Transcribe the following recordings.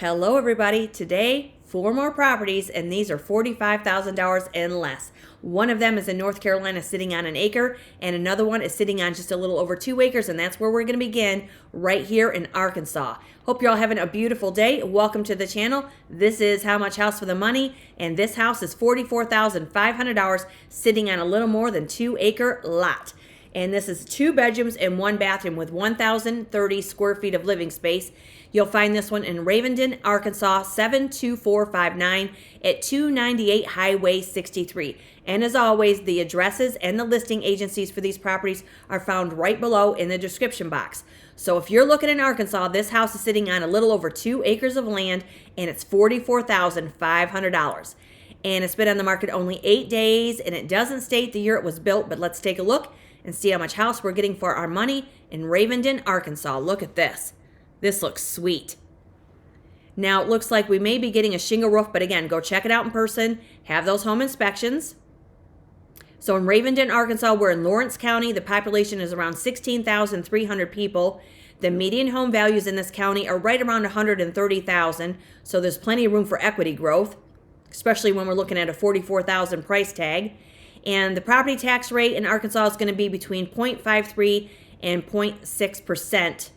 Hello everybody. Today, 4 more properties and these are $45,000 and less. One of them is in North Carolina sitting on an acre and another one is sitting on just a little over 2 acres, and that's where we're going to begin, right here in Arkansas. Hope you're all having a beautiful day. Welcome to the channel. This is How Much House for the Money, and this house is $44,500 sitting on a little more than 2 acre lot. And this is 2 bedrooms and 1 bathroom with 1,030 square feet of living space. You'll find this one in Ravenden, Arkansas, 72459 at 298 Highway 63. And as always, the addresses and the listing agencies for these properties are found right below in the description box. So if you're looking in Arkansas, this house is sitting on a little over 2 acres of land and it's $44,500. And it's been on the market only 8 days, and it doesn't state the year it was built, but let's take a look and see how much house we're getting for our money in Ravenden, Arkansas. Look at this. This looks sweet. Now, it looks like we may be getting a shingle roof, but again, go check it out in person. Have those home inspections. So in Ravenden, Arkansas, we're in Lawrence County. The population is around 16,300 people. The median home values in this county are right around $130,000, so there's plenty of room for equity growth, especially when we're looking at a $44,000 price tag. And the property tax rate in Arkansas is going to be between 0.53 and 0.6%.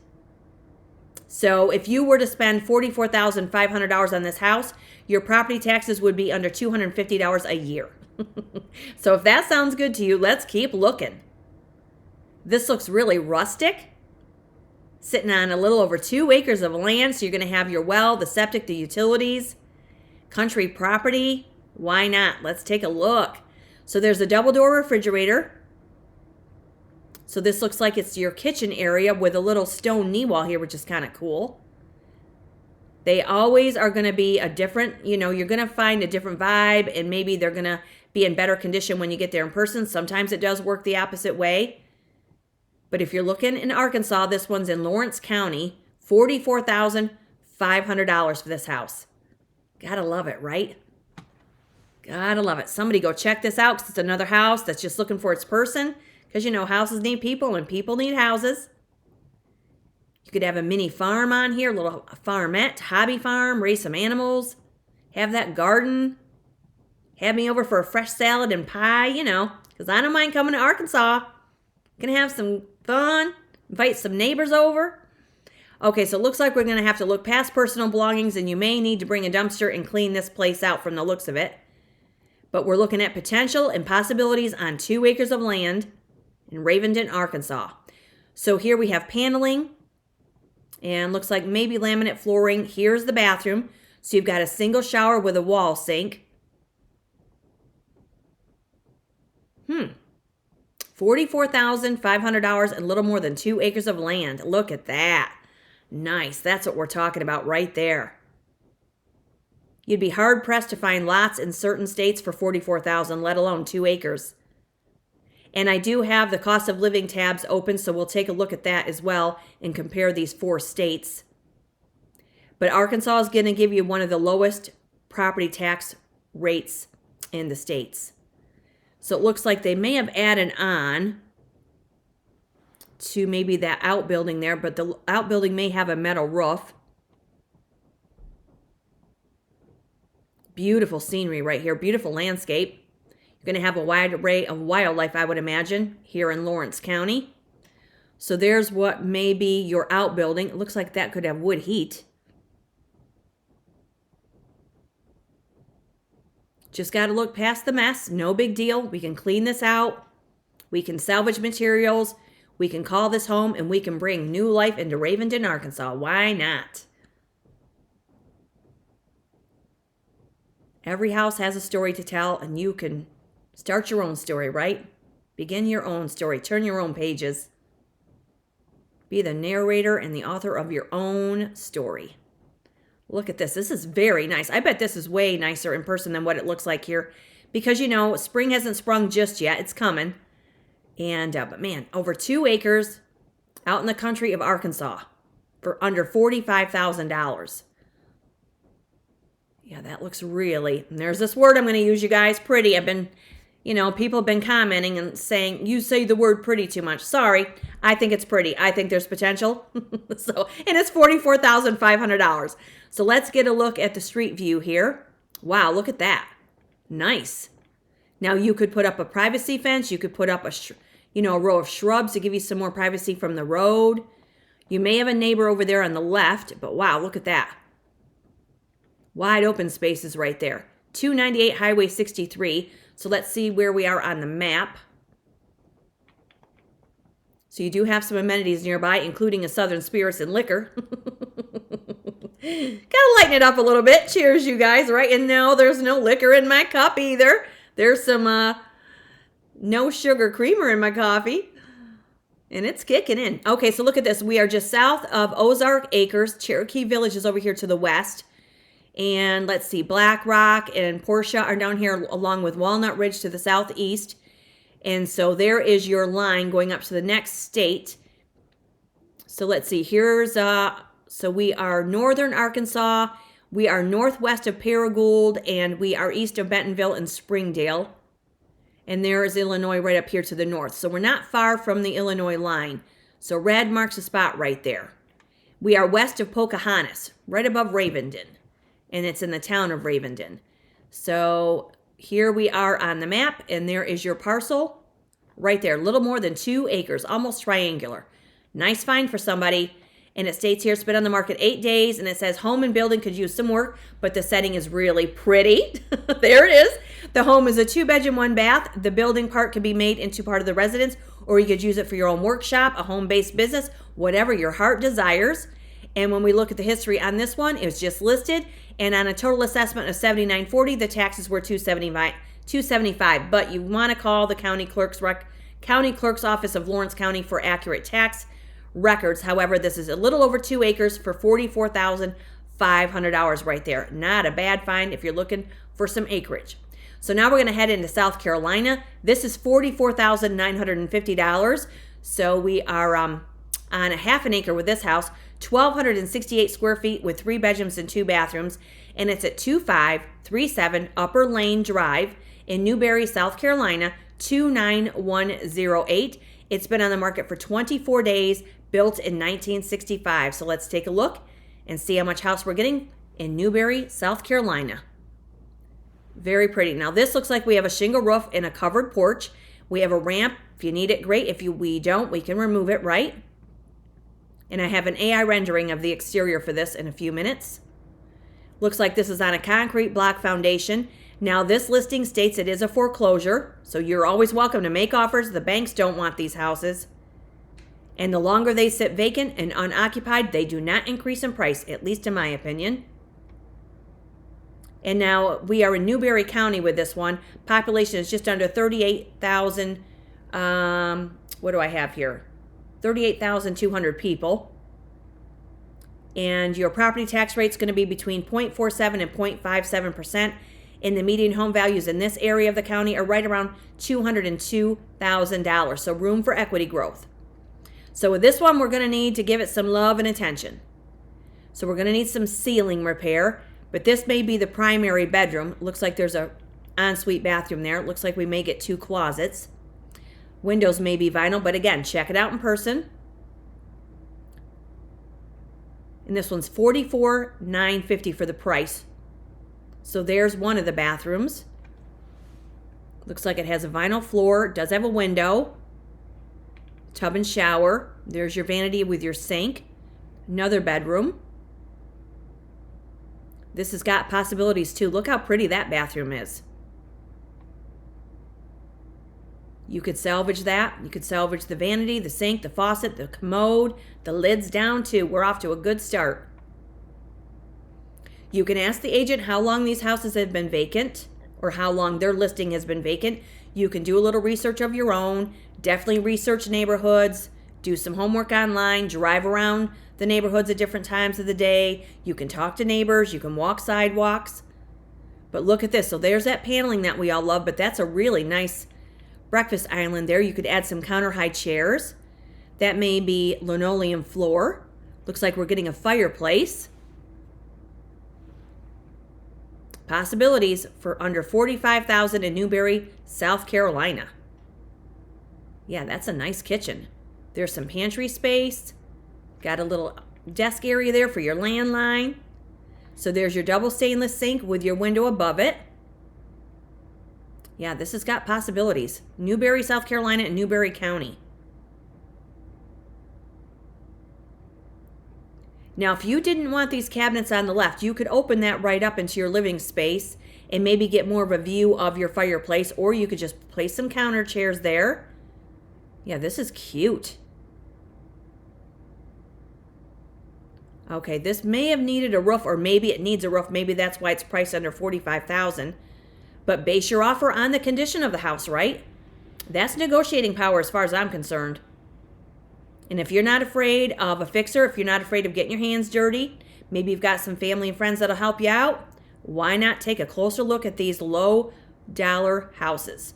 So if you were to spend $44,500 on this house, your property taxes would be under $250 a year. So if that sounds good to you, let's keep looking. This looks really rustic, sitting on a little over 2 acres of land. So you're going to have your well, the septic, the utilities, country property. Why not? Let's take a look. So there's a double door refrigerator. So this looks like it's your kitchen area with a little stone knee wall here, which is kind of cool. They always are going to be a different, you're going to find a different vibe, and maybe they're going to be in better condition when you get there in person. Sometimes it does work the opposite way. But if you're looking in Arkansas, this one's in Lawrence County, $44,500 for this house. Gotta love it, right? Gotta love it. Somebody go check this out, because it's another house that's just looking for its person. Because, houses need people and people need houses. You could have a mini farm on here, a little farmette, hobby farm, raise some animals, have that garden, have me over for a fresh salad and pie, because I don't mind coming to Arkansas. Gonna have some fun, invite some neighbors over. Okay, so it looks like we're going to have to look past personal belongings, and you may need to bring a dumpster and clean this place out from the looks of it. But we're looking at potential and possibilities on 2 acres of land in Ravenden, Arkansas. So here we have paneling, and looks like maybe laminate flooring. Here's the bathroom. So you've got a single shower with a wall sink. $44,500 and a little more than 2 acres of land. Look at that. Nice. That's what we're talking about right there. You'd be hard-pressed to find lots in certain states for $44,000, let alone 2 acres. And I do have the cost of living tabs open, so we'll take a look at that as well and compare these 4 states. But Arkansas is going to give you one of the lowest property tax rates in the states. So it looks like they may have added on to maybe that outbuilding there, but the outbuilding may have a metal roof. Beautiful scenery right here, beautiful landscape. You're going to have a wide array of wildlife, I would imagine, here in Lawrence County. So there's what may be your outbuilding. It looks like that could have wood heat. Just got to look past the mess. No big deal. We can clean this out. We can salvage materials. We can call this home, and we can bring new life into Ravenden, Arkansas. Why not? Every house has a story to tell, and you can start your own story, right? Begin your own story. Turn your own pages. Be the narrator and the author of your own story. Look at this. This is very nice. I bet this is way nicer in person than what it looks like here. Because, spring hasn't sprung just yet. It's coming. And, but man, over 2 acres out in the country of Arkansas for under $45,000. Yeah, that looks really, and there's this word I'm going to use, you guys, pretty. I've been, people have been commenting and saying, you say the word pretty too much. Sorry, I think it's pretty. I think there's potential. And it's $44,500. So let's get a look at the street view here. Wow, look at that. Nice. Now you could put up a privacy fence. You could put up a row of shrubs to give you some more privacy from the road. You may have a neighbor over there on the left, but wow, look at that. Wide open spaces right there. 298 Highway 63. So let's see where we are on the map. So you do have some amenities nearby, including a Southern Spirits and Liquor. Gotta lighten it up a little bit. Cheers, you guys, right? And no, there's no liquor in my cup either. There's some no sugar creamer in my coffee. And it's kicking in. Okay, so look at this. We are just south of Ozark Acres. Cherokee Village is over here to the west. And let's see, Black Rock and Portia are down here along with Walnut Ridge to the southeast. And so there is your line going up to the next state. So let's see, so we are northern Arkansas, we are northwest of Paragould, and we are east of Bentonville and Springdale. And there is Illinois right up here to the north. So we're not far from the Illinois line. So red marks a spot right there. We are west of Pocahontas, right above Ravenden. And it's in the town of Ravenden. So here we are on the map, and there is your parcel right there. A little more than 2 acres, almost triangular. Nice find for somebody. And it states here it's been on the market 8 days, and it says home and building could use some work, but the setting is really pretty. There it is. The home is a 2-bedroom, 1-bath. The building part can be made into part of the residence, or you could use it for your own workshop, a home-based business, whatever your heart desires. And when we look at the history on this one, it was just listed, and on a total assessment of $79.40, the taxes were $275. But you want to call the county clerk's office of Lawrence County for accurate tax records. However, this is a little over 2 acres for $44,500 right there. Not a bad find if you're looking for some acreage. So now we're going to head into South Carolina. This is $44,950. So we are on a half an acre with this house, 1,268 square feet with 3 bedrooms and 2 bathrooms. And it's at 2537 Upper Lane Drive in Newberry, South Carolina, 29108. It's been on the market for 24 days, built in 1965. So let's take a look and see how much house we're getting in Newberry, South Carolina. Very pretty. Now this looks like we have a shingle roof and a covered porch. We have a ramp. If you need it, great. If we don't, we can remove it, right? And I have an AI rendering of the exterior for this in a few minutes. Looks like this is on a concrete block foundation. Now this listing states it is a foreclosure, so you're always welcome to make offers. The banks don't want these houses. And the longer they sit vacant and unoccupied, they do not increase in price, at least in my opinion. And now we are in Newberry County with this one. Population is just under 38,000. What do I have here? 38,200 people. And your property tax rate is going to be between 0.47 and 0.57%. And the median home values in this area of the county are right around $202,000. So room for equity growth. So with this one, we're going to need to give it some love and attention. So we're going to need some ceiling repair. But this may be the primary bedroom. Looks like there's a ensuite bathroom there. It looks like we may get 2 closets. Windows may be vinyl, but again, check it out in person. And this one's $44,950 for the price. So there's one of the bathrooms. Looks like it has a vinyl floor. It does have a window. Tub and shower. There's your vanity with your sink. Another bedroom. This has got possibilities too. Look how pretty that bathroom is. You could salvage that. You could salvage the vanity, the sink, the faucet, the commode, the lids down too. We're off to a good start. You can ask the agent how long these houses have been vacant or how long their listing has been vacant. You can do a little research of your own. Definitely research neighborhoods. Do some homework online. Drive around the neighborhoods at different times of the day. You can talk to neighbors. You can walk sidewalks. But look at this. So there's that paneling that we all love, but that's a really nice breakfast island there. You could add some counter high chairs. That may be linoleum floor. Looks like we're getting a fireplace. Possibilities for under $45,000 in Newberry, South Carolina. Yeah, that's a nice kitchen. There's some pantry space. Got a little desk area there for your landline. So there's your double stainless sink with your window above it. Yeah, this has got possibilities. Newberry, South Carolina, and Newberry County. Now, if you didn't want these cabinets on the left, you could open that right up into your living space and maybe get more of a view of your fireplace, or you could just place some counter chairs there. Yeah, this is cute. Okay, this may have needed a roof, or maybe it needs a roof. Maybe that's why it's priced under $45,000. But base your offer on the condition of the house, right? That's negotiating power as far as I'm concerned. And if you're not afraid of a fixer, if you're not afraid of getting your hands dirty, maybe you've got some family and friends that'll help you out, why not take a closer look at these low dollar houses?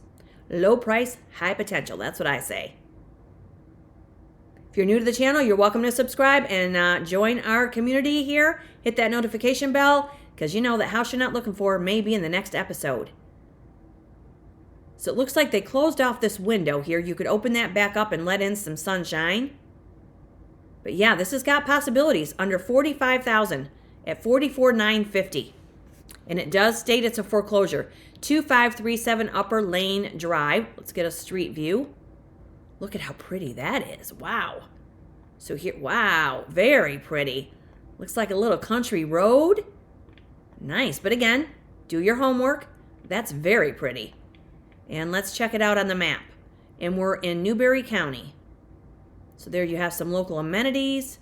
Low price, high potential. That's what I say. If you're new to the channel, you're welcome to subscribe and join our community here. Hit that notification bell, because you know that house you're not looking for may be in the next episode. So it looks like they closed off this window here. You could open that back up and let in some sunshine. But yeah, this has got possibilities under $45,000 at $44,950. And it does state it's a foreclosure. 2537 Upper Lane Drive. Let's get a street view. Look at how pretty that is. Wow. So here, wow, very pretty. Looks like a little country road. Nice, but again, do your homework. That's very pretty. And let's check it out on the map. And we're in Newberry County. So there you have some local amenities.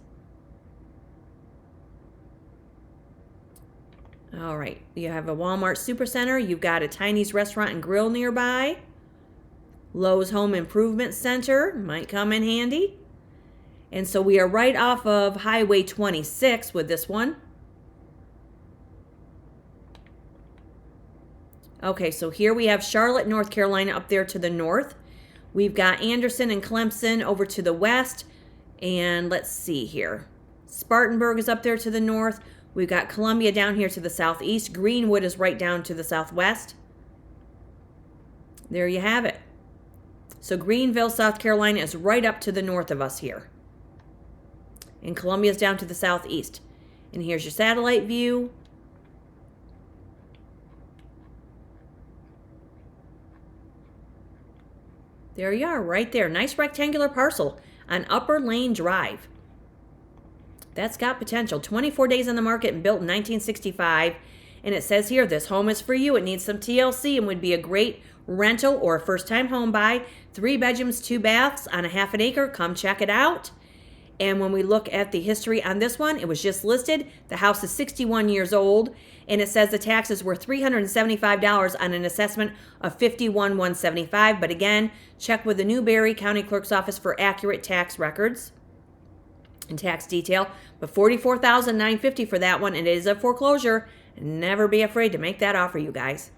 All right, you have a Walmart Supercenter. You've got a Tiny's Restaurant and Grill nearby. Lowe's Home Improvement Center might come in handy. And so we are right off of Highway 26 with this one. Okay, so here we have Charlotte, North Carolina up there to the north. We've got Anderson and Clemson over to the west. And let's see here. Spartanburg is up there to the north. We've got Columbia down here to the southeast. Greenwood is right down to the southwest. There you have it. So Greenville, South Carolina is right up to the north of us here. And Columbia is down to the southeast. And here's your satellite view. There you are, right there. Nice rectangular parcel on Upper Lane Drive. That's got potential. 24 days on the market and built in 1965. And it says here, this home is for you. It needs some TLC and would be a great rental or a first-time home buy. 3 bedrooms, 2 baths on a half an acre. Come check it out. And when we look at the history on this one, it was just listed. The house is 61 years old. And it says the taxes were $375 on an assessment of $51,175. But again, check with the Newberry County Clerk's Office for accurate tax records and tax detail. But $44,950 for that one. And it is a foreclosure. Never be afraid to make that offer, you guys.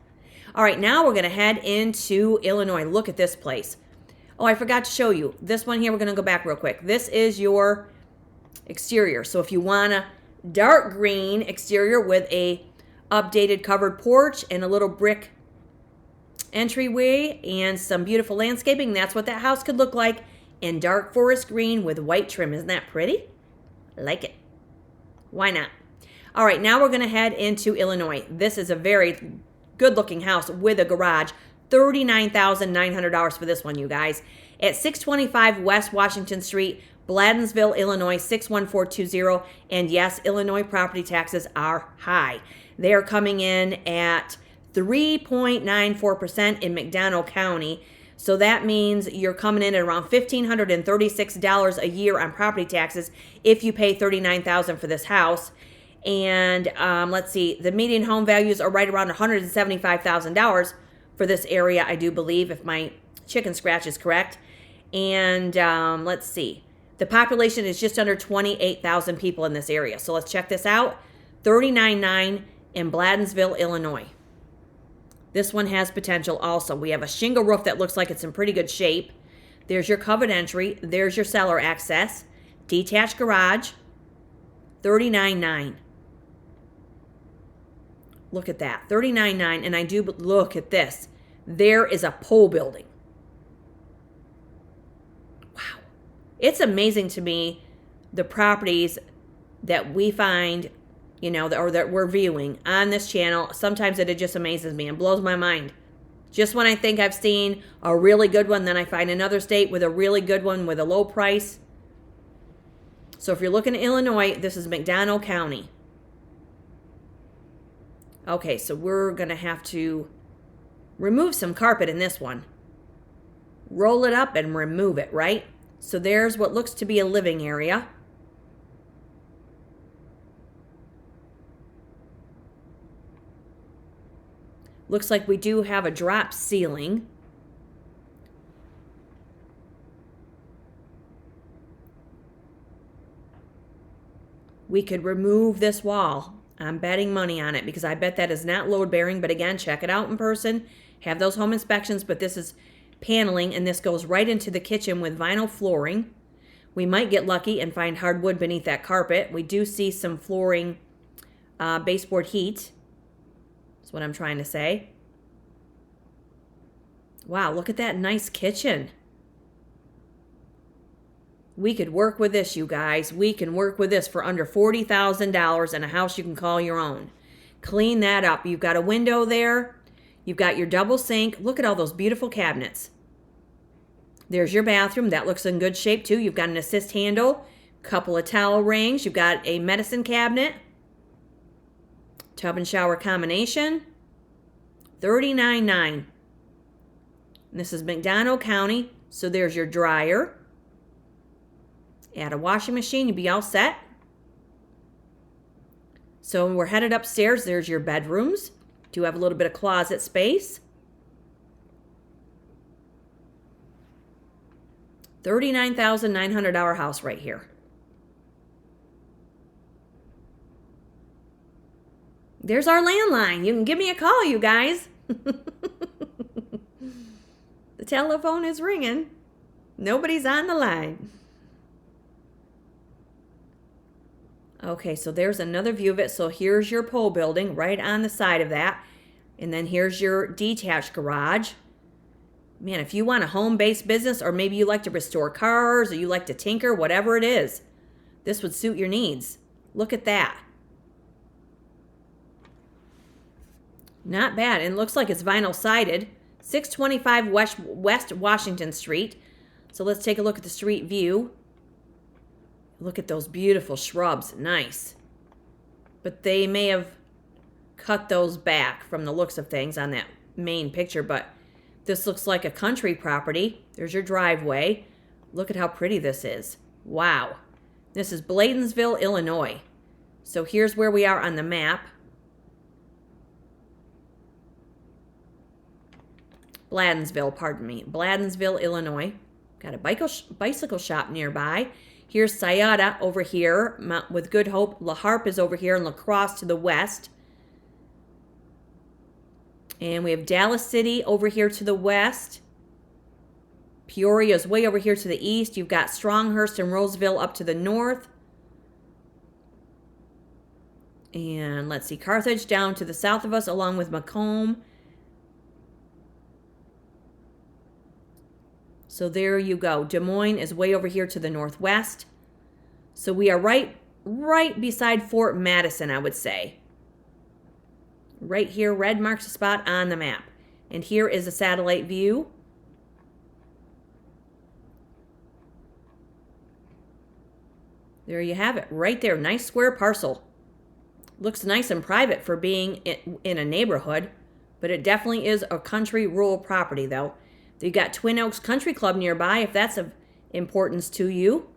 All right, now we're going to head into Illinois. Look at this place. Oh, I forgot to show you. This one here, we're going to go back real quick. This is your exterior. So if you want a dark green exterior with a updated covered porch and a little brick entryway and some beautiful landscaping, that's what that house could look like in dark forest green with white trim. Isn't that pretty? I like it. Why not? All right, now we're going to head into Illinois. This is a very good-looking house with a garage. $39,900 for this one, you guys. At 625 West Washington Street, Blandinsville, Illinois, 61420. And yes, Illinois property taxes are high. They are coming in at 3.94% in McDonough County. So that means you're coming in at around $1,536 a year on property taxes if you pay $39,000 for this house. And let's see, the median home values are right around $175,000 for this area, I do believe, if my chicken scratch is correct. And let's see, the population is just under 28,000 people in this area. So let's check this out. 39.9 in Blandinsville, Illinois. This one has potential also. We have a shingle roof that looks like it's in pretty good shape. There's your covered entry. There's your cellar access. Detached garage. 39.9. Look at that, 39.9, and I do look at this. There is a pole building. Wow. It's amazing to me the properties that we find you know, or that we're viewing on this channel. Sometimes it just amazes me and blows my mind. Just when I think I've seen a really good one, then I find another state with a really good one with a low price. So if you're looking at Illinois, this is McDonough County. Okay, so we're going to have to remove some carpet in this one. Roll it up and remove it, right? So there's what looks to be a living area. Looks like we do have a drop ceiling. We could remove this wall. I'm betting money on it because I bet that is not load bearing. But again, check it out in person. Have those home inspections. But this is paneling and this goes right into the kitchen with vinyl flooring. We might get lucky and find hardwood beneath that carpet. We do see some flooring baseboard heat. That's what I'm trying to say. Wow, look at that nice kitchen. We could work with this, you guys. We can work with this for under $40,000 in a house you can call your own. Clean that up. You've got a window there. You've got your double sink. Look at all those beautiful cabinets. There's your bathroom. That looks in good shape, too. You've got an assist handle, couple of towel rings. You've got a medicine cabinet, tub and shower combination, $39,900. This is McDonough County, so there's your dryer. Add a washing machine, you'd be all set. So we're headed upstairs. There's your bedrooms. Do have a little bit of closet space. $39,900 house right here. There's our landline. You can give me a call, you guys. The telephone is ringing. Nobody's on the line. Okay, so there's another view of it. So here's your pole building right on the side of that. And then here's your detached garage. Man, if you want a home-based business, or maybe you like to restore cars, or you like to tinker, whatever it is, this would suit your needs. Look at that. Not bad. And it looks like it's vinyl sided. 625 West Washington Street. So let's take a look at the street view. Look at those beautiful shrubs. Nice. But they may have cut those back from the looks of things on that main picture. But this looks like a country property. There's your driveway. Look at how pretty this is. Wow. This is Blandinsville, Illinois. So here's where we are on the map. Blandinsville, pardon me. Blandinsville, Illinois. Got a bicycle shop nearby. Here's Sayada over here with Good Hope. La Harpe is over here and La Crosse to the west. And we have Dallas City over here to the west. Peoria is way over here to the east. You've got Stronghurst and Roseville up to the north. And let's see, Carthage down to the south of us along with Macomb. So there you go. Des Moines is way over here to the northwest. So we are right beside Fort Madison, I would say. Right here, red marks a spot on the map. And here is a satellite view. There you have it, right there. Nice square parcel. Looks nice and private for being in a neighborhood, but it definitely is a country rural property, though. You got Twin Oaks Country Club nearby, if that's of importance to you.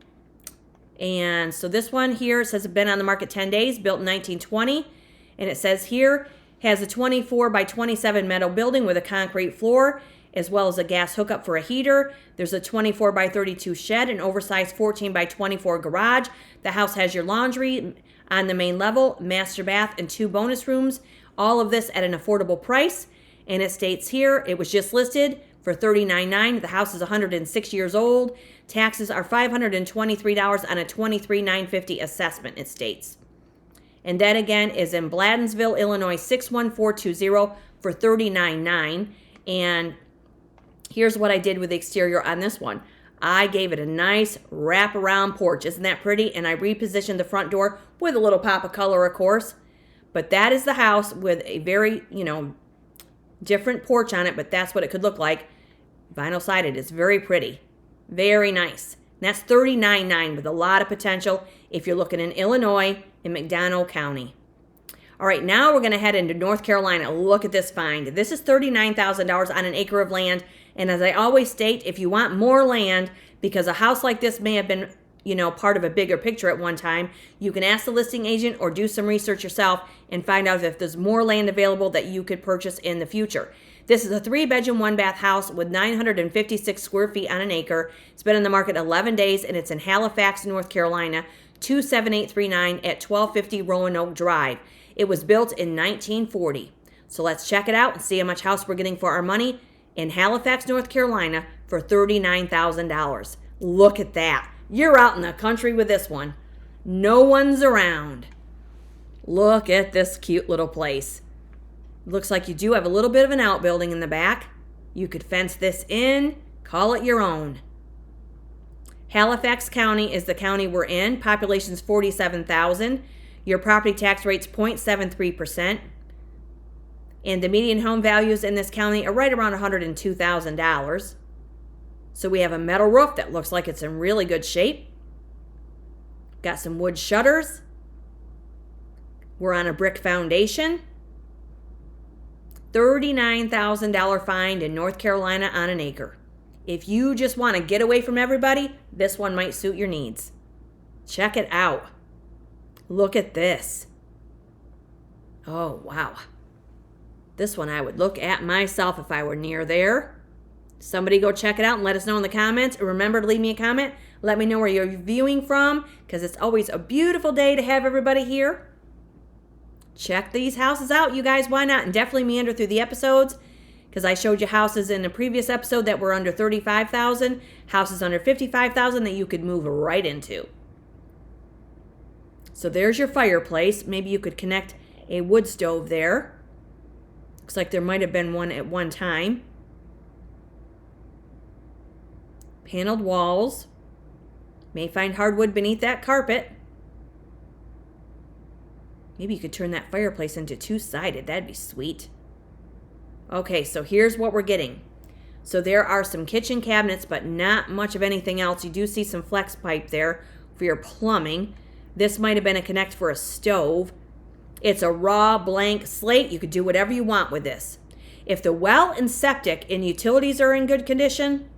And so this one here, it says it's been on the market 10 days, built in 1920. And it says here, has a 24 by 27 metal building with a concrete floor, as well as a gas hookup for a heater. There's a 24 by 32 shed, an oversized 14 by 24 garage. The house has your laundry on the main level, master bath, and 2 bonus rooms. All of this at an affordable price. And it states here, it was just listed for $39,900. The house is 106 years old. Taxes are $523 on a $23,950 assessment, it states. And that again is in Blandinsville, Illinois, 61420 for $39,900. And here's what I did with the exterior on this one. I gave it a nice wraparound porch. Isn't that pretty? And I repositioned the front door with a little pop of color, of course. But that is the house with a very, different porch on it, but that's what it could look like. Vinyl sided. It's very pretty. Very nice. And that's $39,900 with a lot of potential if you're looking in Illinois in McDonough County. All right, now we're going to head into North Carolina. Look at this find. This is $39,000 on an acre of land. And as I always state, if you want more land, because a house like this may have been, part of a bigger picture at one time, you can ask the listing agent or do some research yourself and find out if there's more land available that you could purchase in the future. This is a 3-bedroom, 1-bath house with 956 square feet on an acre. It's been on the market 11 days, and it's in Halifax, North Carolina, 27839 at 1250 Roanoke Drive. It was built in 1940. So let's check it out and see how much house we're getting for our money in Halifax, North Carolina for $39,000. Look at that. You're out in the country with this one. No one's around. Look at this cute little place. Looks like you do have a little bit of an outbuilding in the back. You could fence this in, call it your own. Halifax County is the county we're in. Population's 47,000. Your property tax rate's 0.73%. And the median home values in this county are right around $102,000. So we have a metal roof that looks like it's in really good shape. Got some wood shutters. We're on a brick foundation. $39,000 find in North Carolina on an acre. If you just want to get away from everybody, this one might suit your needs. Check it out. Look at this. Oh, wow. This one I would look at myself if I were near there. Somebody go check it out and let us know in the comments. And remember to leave me a comment. Let me know where you're viewing from, because it's always a beautiful day to have everybody here. Check these houses out, you guys. Why not? And definitely meander through the episodes, because I showed you houses in a previous episode that were under $35,000, houses under $55,000 that you could move right into. So there's your fireplace. Maybe you could connect a wood stove there. Looks like there might have been one at one time. Paneled walls. May find hardwood beneath that carpet. Maybe you could turn that fireplace into two-sided. That'd be sweet. Okay, so here's what we're getting. So there are some kitchen cabinets, but not much of anything else. You do see some flex pipe there for your plumbing. This might have been a connect for a stove. It's a raw blank slate. You could do whatever you want with this. If the well and septic and utilities are in good condition,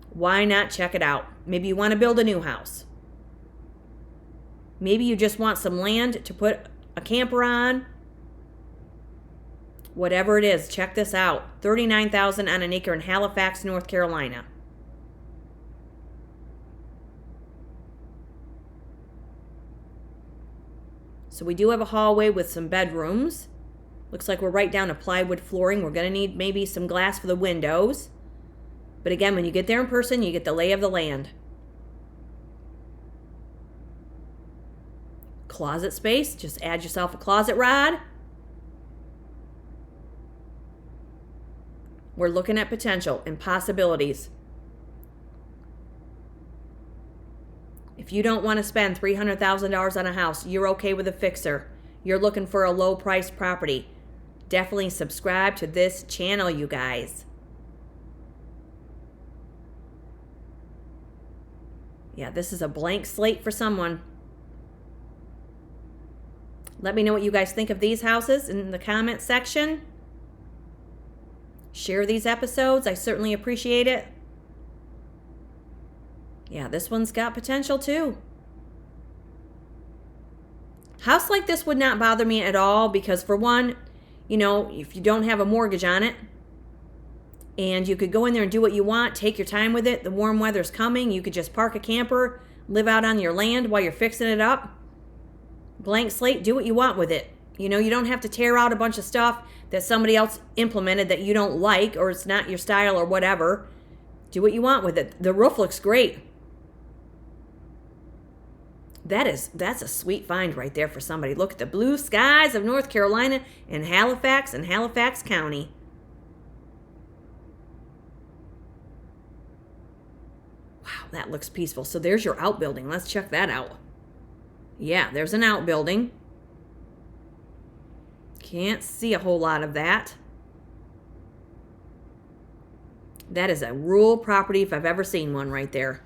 why not check it out? Maybe you want to build a new house. Maybe you just want some land to put a camper on. Whatever it is, check this out. $39,000 on an acre in Halifax, North Carolina. So we do have a hallway with some bedrooms. Looks like we're right down to plywood flooring. We're going to need maybe some glass for the windows. But again, when you get there in person, you get the lay of the land. Closet space. Just add yourself a closet rod. We're looking at potential and possibilities. If you don't want to spend $300,000 on a house, you're okay with a fixer. You're looking for a low-priced property. Definitely subscribe to this channel, you guys. Yeah, this is a blank slate for someone. Let me know what you guys think of these houses in the comment section. Share these episodes. I certainly appreciate it. Yeah, this one's got potential too. House like this would not bother me at all because, for one, if you don't have a mortgage on it, and you could go in there and do what you want, take your time with it. The warm weather's coming. You could just park a camper, live out on your land while you're fixing it up. Blank slate, do what you want with it. You don't have to tear out a bunch of stuff that somebody else implemented that you don't like, or it's not your style or whatever. Do what you want with it. The roof looks great. That's a sweet find right there for somebody. Look at the blue skies of North Carolina and Halifax County. Wow. that looks peaceful. So there's your outbuilding. Let's check that out. Yeah, there's an outbuilding. Can't see a whole lot of that. That is a rural property if I've ever seen one right there.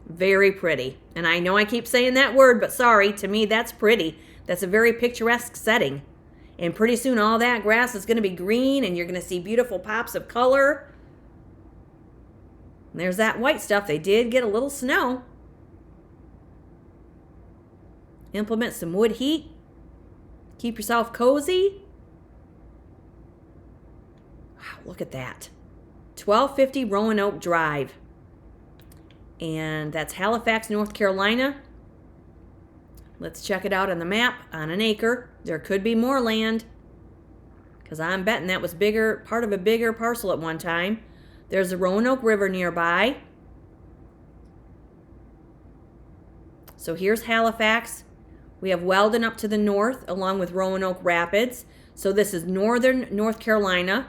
Very pretty. And I know I keep saying that word, but sorry, to me that's pretty. That's a very picturesque setting. And pretty soon all that grass is going to be green and you're going to see beautiful pops of color. And there's that white stuff. They did get a little snow. Implement some wood heat. Keep yourself cozy. Wow, look at that. 1250 Roanoke Drive. And that's Halifax, North Carolina. Let's check it out on the map on an acre. There could be more land, because I'm betting that was part of a bigger parcel at one time. There's the Roanoke River nearby. So here's Halifax. We have Weldon up to the north, along with Roanoke Rapids. So this is northern North Carolina.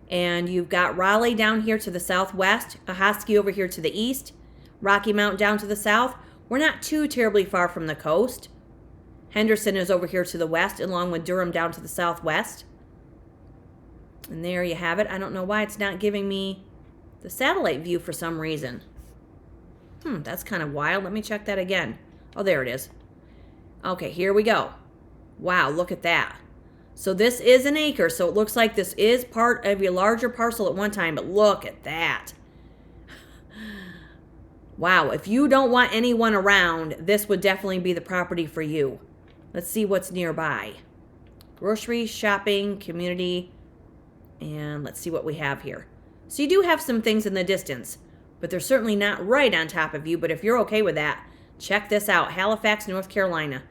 And you've got Raleigh down here to the southwest, Ahoskie over here to the east, Rocky Mount down to the south. We're not too terribly far from the coast. Henderson is over here to the west, along with Durham down to the southwest. And there you have it. I don't know why it's not giving me the satellite view for some reason. That's kind of wild. Let me check that again. Oh, there it is. Okay, here we go. Wow, look at that. So this is an acre, so it looks like this is part of a larger parcel at one time, but look at that. Wow, if you don't want anyone around, this would definitely be the property for you. Let's see what's nearby. Grocery, shopping, community, and let's see what we have here. So you do have some things in the distance, but they're certainly not right on top of you. But if you're okay with that, check this out. Halifax, North Carolina.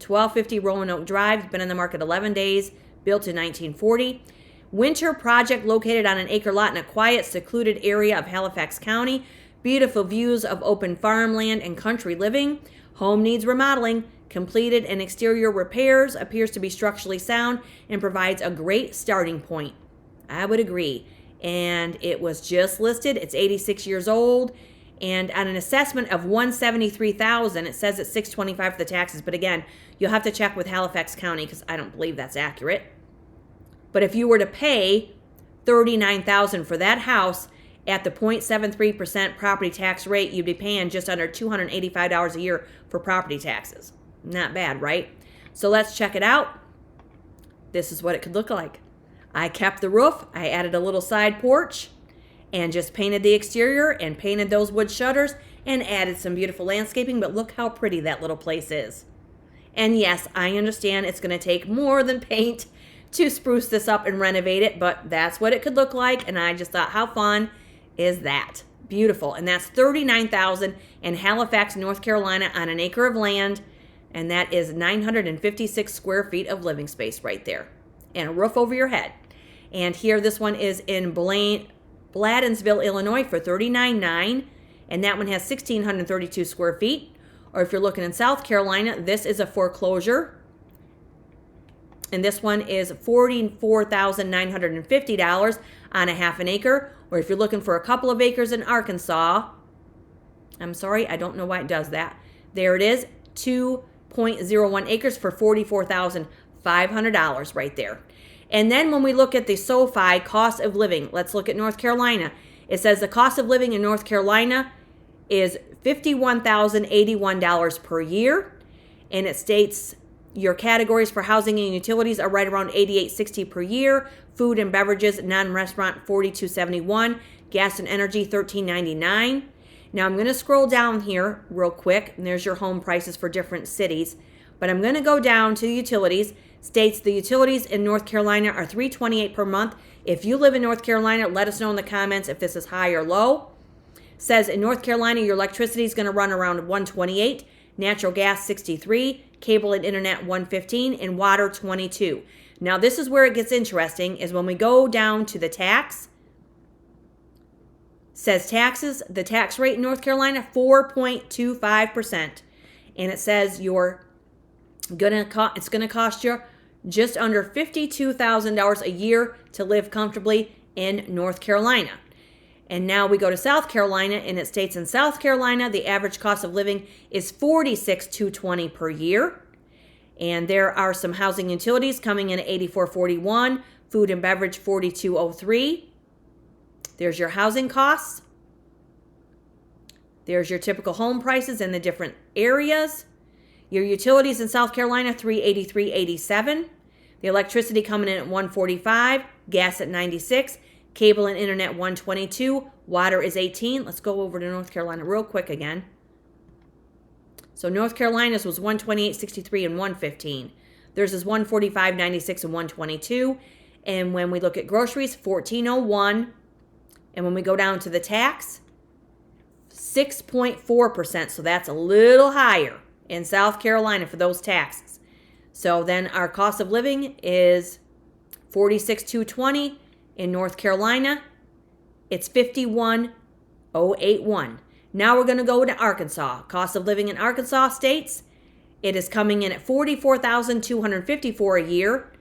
1250 Roanoke Drive. Been on the market 11 days. Built in 1940. Winter project located on an acre lot in a quiet, secluded area of Halifax County. Beautiful views of open farmland and country living. Home needs remodeling. Completed and exterior repairs. Appears to be structurally sound and provides a great starting point. I would agree. And it was just listed. It's 86 years old. And on an assessment of $173,000, it says it's $625 for the taxes. But again, you'll have to check with Halifax County because I don't believe that's accurate. But if you were to pay $39,000 for that house at the 0.73% property tax rate, you'd be paying just under $285 a year for property taxes. Not bad, right? So let's check it out. This is what it could look like. I kept the roof. I added a little side porch and just painted the exterior and painted those wood shutters and added some beautiful landscaping. But look how pretty that little place is. And yes, I understand it's going to take more than paint to spruce this up and renovate it, but that's what it could look like. And I just thought, how fun is that? Beautiful. And that's $39,000 in Halifax, North Carolina on an acre of land. And that is 956 square feet of living space right there. And a roof over your head. And here, this one is in Blandinsville, Illinois for $39,900. And that one has 1,632 square feet. Or if you're looking in South Carolina, this is a foreclosure. And this one is $44,950 on a half an acre. Or if you're looking for a couple of acres in Arkansas, I'm sorry, I don't know why it does that. There it is, 2.01 acres for $44,500 right there. And then when we look at the SoFi cost of living, let's look at North Carolina. It says the cost of living in North Carolina is $51,081 per year. And it states your categories for housing and utilities are right around $88.60 per year. Food and beverages, non-restaurant, $42.71. Gas and energy, $13.99. Now I'm going to scroll down here real quick, and there's your home prices for different cities. But I'm going to go down to utilities. States the utilities in North Carolina are $328 per month. If you live in North Carolina, let us know in the comments if this is high or low. Says in North Carolina, your electricity is going to run around $128, natural gas $63, cable and internet $115, and water $22. Now this is where it gets interesting, is when we go down to the tax. Says taxes, the tax rate in North Carolina, 4.25%. And it says it's going to cost you just under $52,000 a year to live comfortably in North Carolina. And now we go to South Carolina, and it states in South Carolina, the average cost of living is $46,220 per year. And there are some housing utilities coming in at $84.41, food and beverage $42.03. There's your housing costs. There's your typical home prices in the different areas. Your utilities in South Carolina, $383.87. The electricity coming in at $145, gas at $96, cable and internet $122, water is $18. Let's go over to North Carolina real quick again. So North Carolina's was $128.63 and $115. Theirs is $145.96 and $122. And when we look at groceries, $14.01. And when we go down to the tax, 6.4%. So that's a little higher in South Carolina for those taxes. So then our cost of living is $46,220 in North Carolina. It's $51,081. Now we're going to go to Arkansas. Cost of living in Arkansas states, it is coming in at $44,254 a year.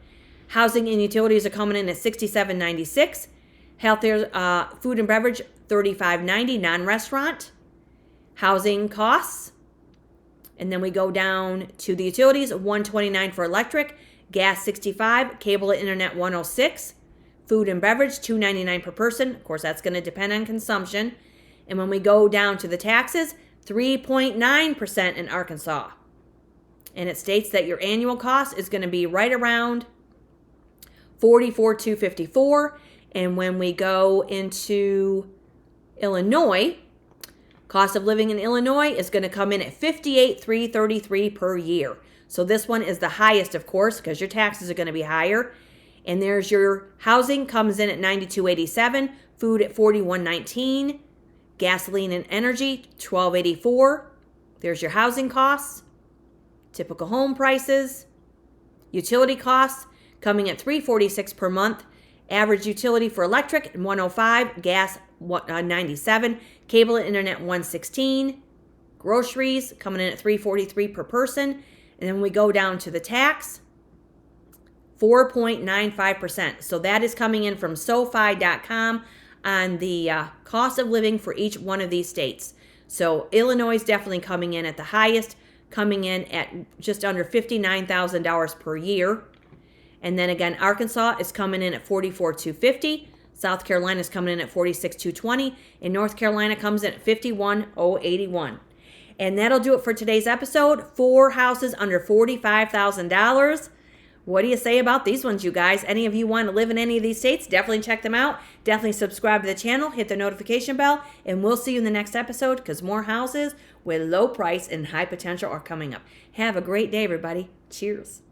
Housing and utilities are coming in at $67.96. Health, food and beverage, $35.90, non-restaurant. Housing costs. And then we go down to the utilities, $129 for electric, gas $65, cable and internet $106, food and beverage $2.99 per person. Of course, that's going to depend on consumption. And when we go down to the taxes, 3.9% in Arkansas. And it states that your annual cost is going to be right around $44,254. And when we go into Illinois, cost of living in Illinois is going to come in at $58,333 per year. So this one is the highest, of course, because your taxes are going to be higher. And there's your housing comes in at $92.87, food at $41.19, gasoline and energy $12.84. There's your housing costs, typical home prices, utility costs coming at $346 per month. Average utility for electric $105, gas $97, cable and internet $116, groceries coming in at $343 per person. And then we go down to the tax, 4.95%. So that is coming in from SoFi.com on the cost of living for each one of these states. So Illinois is definitely coming in at the highest, coming in at just under $59,000 per year. And then again, Arkansas is coming in at $44,250. South Carolina is coming in at $46,220. And North Carolina comes in at $51,081. And that'll do it for today's episode. 4 houses under $45,000. What do you say about these ones, you guys? Any of you want to live in any of these states? Definitely check them out. Definitely subscribe to the channel. Hit the notification bell. And we'll see you in the next episode because more houses with low price and high potential are coming up. Have a great day, everybody. Cheers.